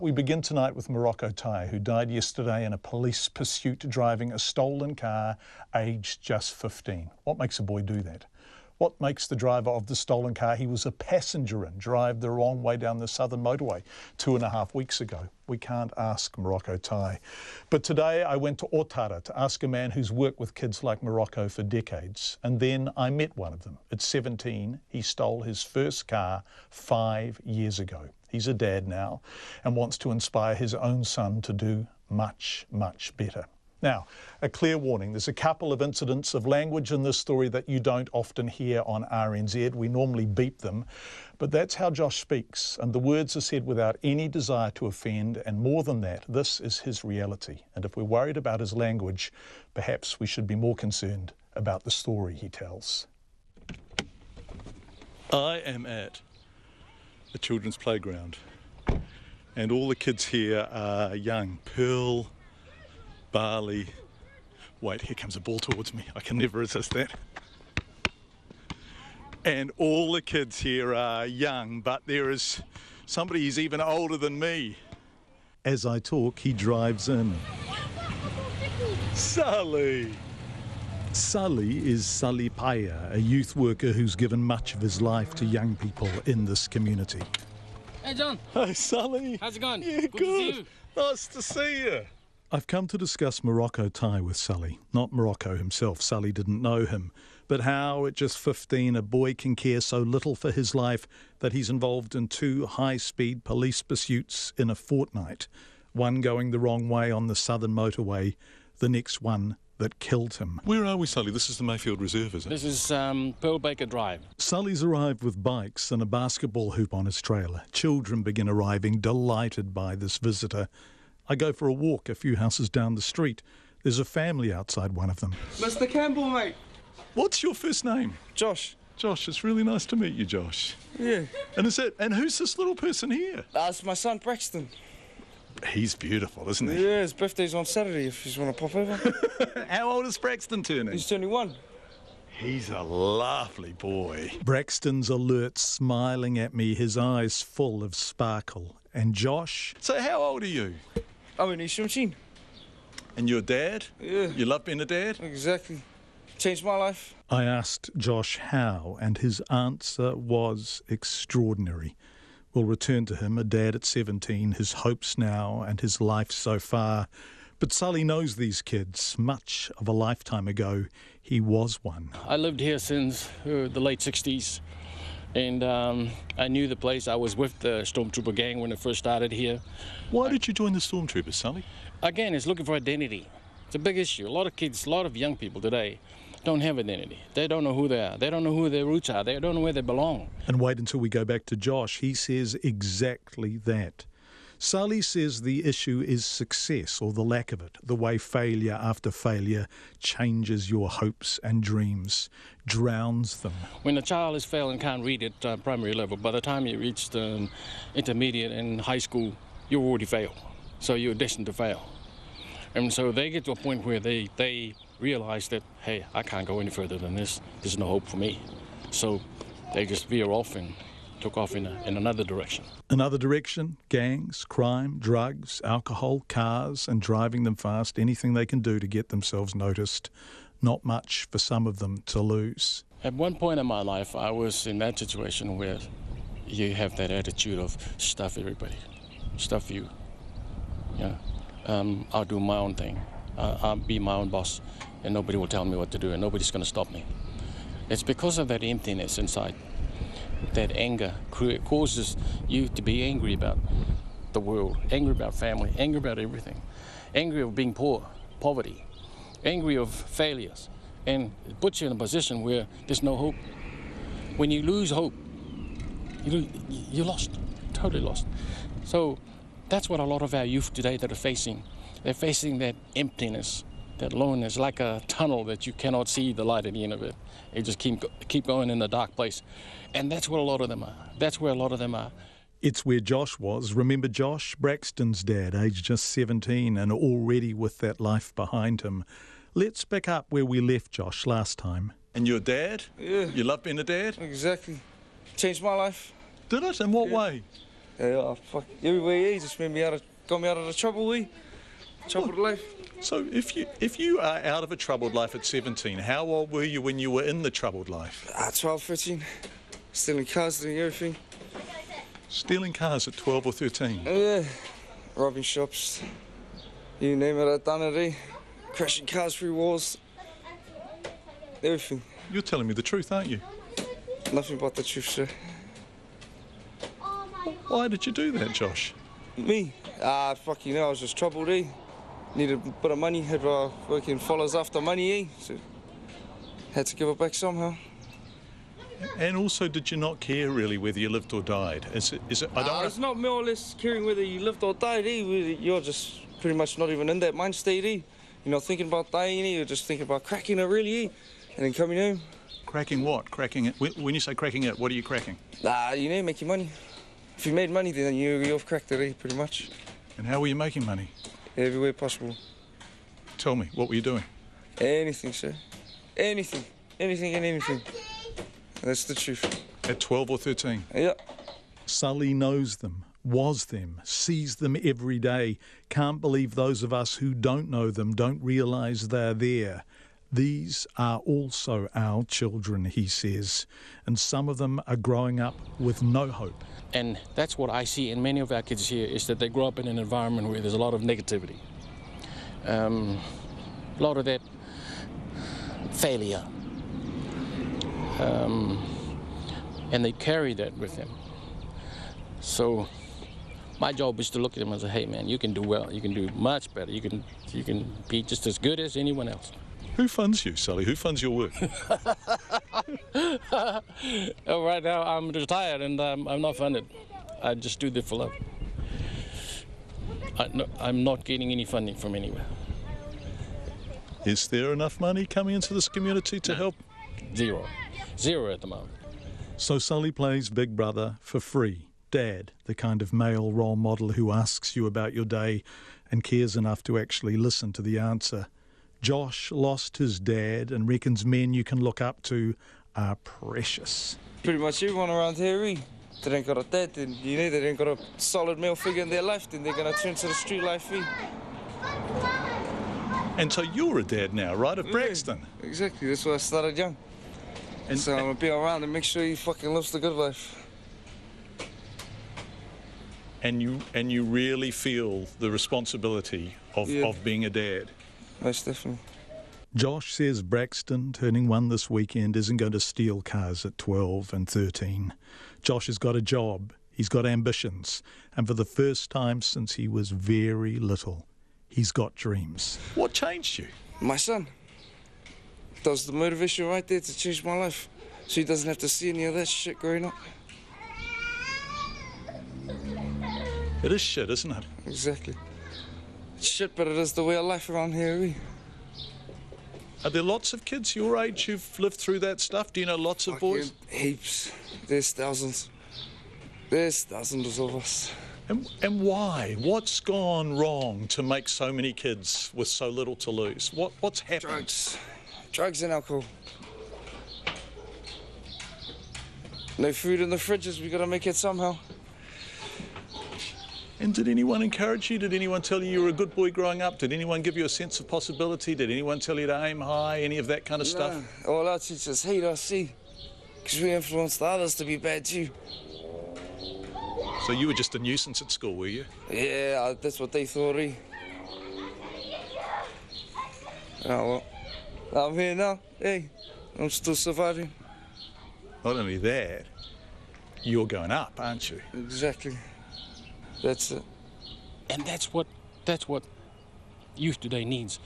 We begin tonight with Morocco Tai, who died yesterday in a police pursuit driving a stolen car, aged just 15. What makes a boy do that? What makes the driver of the stolen car he was a passenger in drive the wrong way down the southern motorway 2.5 weeks ago? We can't ask Morocco Tai. But today I went to Otara to ask a man who's worked with kids like Morocco for decades. And then I met one of them. At 17, he stole his first car 5 years ago. He's a dad now and wants to inspire his own son to do much, much better. Now, a clear warning, there's a couple of incidents of language in this story that you don't often hear on RNZ. We normally beep them, but that's how Josh speaks, and the words are said without any desire to offend, and more than that, this is his reality. And if we're worried about his language, perhaps we should be more concerned about the story he tells. I am at a children's playground, and all the kids here are young. Pearl, Barley. Wait, here comes a ball towards me. I can never resist that. And all the kids here are young, but there is somebody who's even older than me. As I talk, he drives in. Sully! Sully is Sully Paya, a youth worker who's given much of his life to young people in this community. Hey, John. Hey, Sully. How's it going? Yeah, good. To see you. Nice to see you. I've come to discuss Morocco Tai with Sully. Not Morocco himself, Sully didn't know him, but how at just 15 a boy can care so little for his life that he's involved in 2 high-speed police pursuits in a fortnight, one going the wrong way on the southern motorway, the next one that killed him. Where are we, Sully? This is the Mayfield Reserve, is it? This is Pearl Baker Drive. Sully's arrived with bikes and a basketball hoop on his trailer. Children begin arriving, delighted by this visitor. I go for a walk a few houses down the street. There's a family outside one of them. Mr. Campbell, mate. What's your first name? Josh. Josh, it's really nice to meet you, Josh. Yeah. And who's this little person here? That's my son, Braxton. He's beautiful, isn't he? Yeah, his birthday's on Saturday if you want to pop over. How old is Braxton turning? He's 21. He's a lovely boy. Braxton's alert, smiling at me, his eyes full of sparkle. And Josh? So how old are you? I'm in East 17. And you're a dad? Yeah. You love being a dad? Exactly. Changed my life. I asked Josh how, and his answer was extraordinary. We'll return to him, a dad at 17, his hopes now and his life so far. But Sully knows these kids. Much of a lifetime ago, he was one. I lived here since the late 60s. And I knew the place. I was with the Stormtrooper gang when it first started here. Why did you join the Stormtroopers, Sully? Again, it's looking for identity. It's a big issue. A lot of kids, a lot of young people today don't have identity. They don't know who they are. They don't know who their roots are. They don't know where they belong. And wait until we go back to Josh. He says exactly that. Sully says the issue is success, or the lack of it, the way failure after failure changes your hopes and dreams, drowns them. When a child is failing and can't read at primary level, by the time you reach the intermediate and high school, you already failed. So you're destined to fail. And so they get to a point where they realize that, hey, I can't go any further than this. There's no hope for me. So they just veer off and took off in another direction. Another direction? Gangs, crime, drugs, alcohol, cars, and driving them fast, anything they can do to get themselves noticed. Not much for some of them to lose. At one point in my life, I was in that situation where you have that attitude of stuff everybody, stuff you. Yeah, I'll do my own thing. I'll be my own boss, and nobody will tell me what to do, and nobody's going to stop me. It's because of that emptiness inside. That anger causes you to be angry about the world, angry about family, angry about everything, angry of being poor, poverty, angry of failures, and it puts you in a position where there's no hope. When you lose hope, you're lost, totally lost. So that's what a lot of our youth today that are facing. They're facing that emptiness, that loneliness, like a tunnel that you cannot see the light at the end of it. You just keep going in the dark place. And that's what a lot of them are. That's where a lot of them are. It's where Josh was. Remember Josh? Braxton's dad, aged just 17 and already with that life behind him. Let's pick up where we left Josh last time. And you're a dad? Yeah. You love being a dad? Exactly. Changed my life. Did it? In what way? Yeah, fuck. Everywhere he just got me out of the trouble, troubled life. So if you are out of a troubled life at 17, how old were you when you were in the troubled life? 12, 13. Stealing cars, doing everything. Stealing cars at 12 or 13? Yeah. Robbing shops. You name it, I've done it, Crashing cars through walls. Everything. You're telling me the truth, aren't you? Nothing but the truth, sir. Why did you do that, Josh? Me? Fucking hell, I was just troubled, Needed a bit of money, had working follows after money, So had to give it back somehow. And also, did you not care really whether you lived or died? Is it? It's not more or less caring whether you lived or died, You're just pretty much not even in that mind state, You're not thinking about dying, You're just thinking about cracking it, really, And then coming home. Cracking what? Cracking it? When you say cracking it, what are you cracking? Making money. If you made money, then you've cracked it, pretty much. And how were you making money? Every way possible. Tell me, what were you doing? Anything, sir. Anything. Anything and anything. That's the truth. At 12 or 13? Yeah. Sully knows them, was them, sees them every day. Can't believe those of us who don't know them don't realise they're there. These are also our children, he says, and some of them are growing up with no hope. And that's what I see in many of our kids here, is that they grow up in an environment where there's a lot of negativity. A lot of that failure. And they carry that with them. So my job is to look at them and say, hey man, you can do well, you can do much better, you can be just as good as anyone else. Who funds you, Sully? Who funds your work? Right now I'm retired and I'm not funded. I just do that for love. I'm not getting any funding from anywhere. Is there enough money coming into this community to help? Zero at the moment. So Sully plays Big Brother for free. Dad, the kind of male role model who asks you about your day and cares enough to actually listen to the answer. Josh lost his dad and reckons men you can look up to are precious. Pretty much everyone around here, they ain't got a dad, then they ain't got a solid male figure in their life, then they're going to turn to the street life, And so you're a dad now, right, of Braxton? Yeah, exactly, that's why I started young. And so I'm going to be around and make sure he fucking lives the good life. And you really feel the responsibility of being a dad? Most definitely. Josh says Braxton, turning 1 this weekend, isn't going to steal cars at 12 and 13. Josh has got a job, he's got ambitions, and for the first time since he was very little, he's got dreams. What changed you? My son. That was the motivation right there to change my life, so he doesn't have to see any of that shit growing up. It is shit, isn't it? Exactly. It's shit, but it is the way of life around here, Are there lots of kids your age who've lived through that stuff? Do you know lots of boys? Heaps. There's thousands. There's thousands of us. And why? What's gone wrong to make so many kids with so little to lose? What's happened? Drugs and alcohol. No food in the fridges, we gotta make it somehow. And did anyone encourage you? Did anyone tell you were a good boy growing up? Did anyone give you a sense of possibility? Did anyone tell you to aim high? Any of that kind of stuff? All our teachers hate us, because we influenced others to be bad too. So you were just a nuisance at school, were you? Yeah, that's what they thought, Oh, well, I'm here now, I'm still surviving. Not only that, you're going up, aren't you? Exactly. That's it. And that's what youth today needs.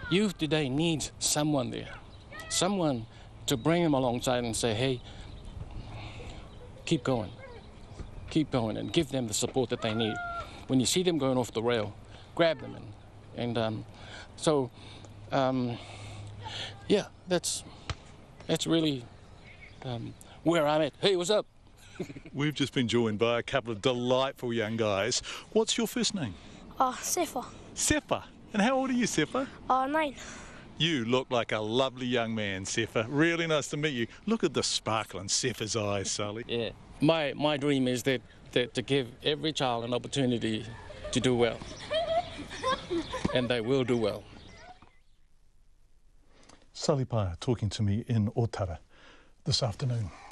Youth today needs someone there. Someone to bring them alongside and say, hey, keep going, and give them the support that they need. When you see them going off the rail, grab them. That's really where I'm at. Hey, what's up? We've just been joined by a couple of delightful young guys. What's your first name? Sefa. Sefa. And how old are you, Sefa? 9. You look like a lovely young man, Sefa. Really nice to meet you. Look at the sparkle in Sefa's eyes, Sully. Yeah. My dream is that to give every child an opportunity to do well. And they will do well. Sally Paia talking to me in Otara this afternoon.